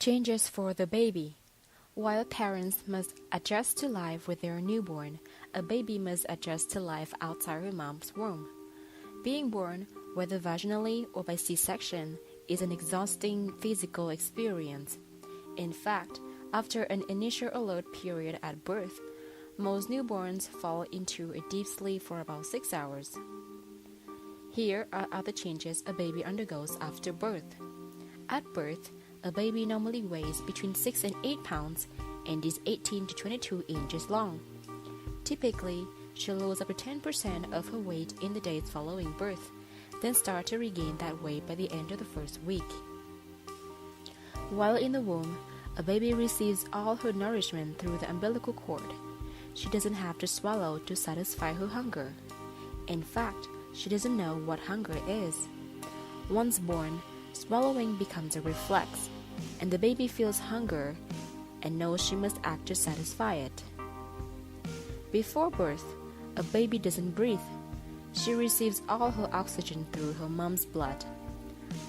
Changes for the baby. While parents must adjust to life with their newborn, a baby must adjust to life outside her mom's womb. Being born, whether vaginally or by C-section, is an exhausting physical experience. In fact, after an initial alert period at birth, most newborns fall into a deep sleep for about 6 hours. Here are other changes a baby undergoes after birth. At birth, a baby normally weighs between 6 and 8 pounds and is 18 to 22 inches long. Typically, she'll lose up to 10% of her weight in the days following birth, then start to regain that weight by the end of the first week. While in the womb, a baby receives all her nourishment through the umbilical cord. She doesn't have to swallow to satisfy her hunger. In fact, she doesn't know what hunger is. Once born, swallowing becomes a reflex, and the baby feels hunger and knows she must act to satisfy it. Before birth, a baby doesn't breathe. She receives all her oxygen through her mom's blood.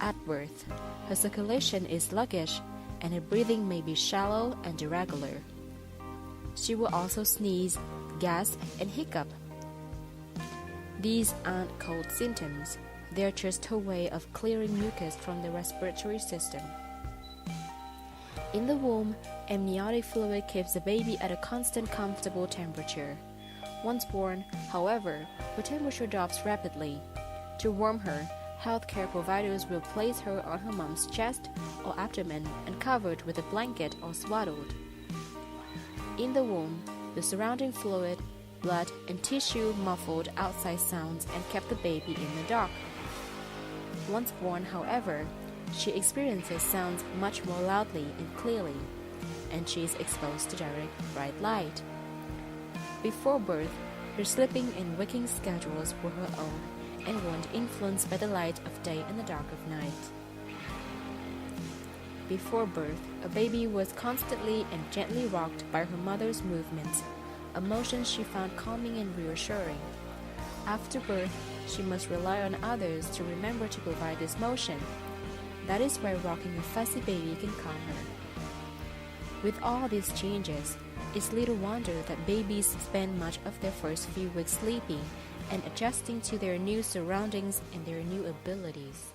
At birth, her circulation is sluggish and her breathing may be shallow and irregular. She will also sneeze, gasp, and hiccup. These aren't cold symptoms. They're just her way of clearing mucus from the respiratory system. In the womb, amniotic fluid keeps the baby at a constant, comfortable temperature. Once born, however, her temperature drops rapidly. To warm her, healthcare providers will place her on her mom's chest or abdomen and covered with a blanket or swaddled. In the womb, the surrounding fluid, blood, and tissue muffled outside sounds and kept the baby in the dark. Once born, however, she experiences sounds much more loudly and clearly, and she is exposed to direct bright light. Before birth, her sleeping and waking schedules were her own and weren't influenced by the light of day and the dark of night. Before birth, a baby was constantly and gently rocked by her mother's movements, a motion she found calming and reassuring. After birth, she must rely on others to remember to provide this motion. That is why rocking a fussy baby can calm her. With all these changes, it's little wonder that babies spend much of their first few weeks sleeping and adjusting to their new surroundings and their new abilities.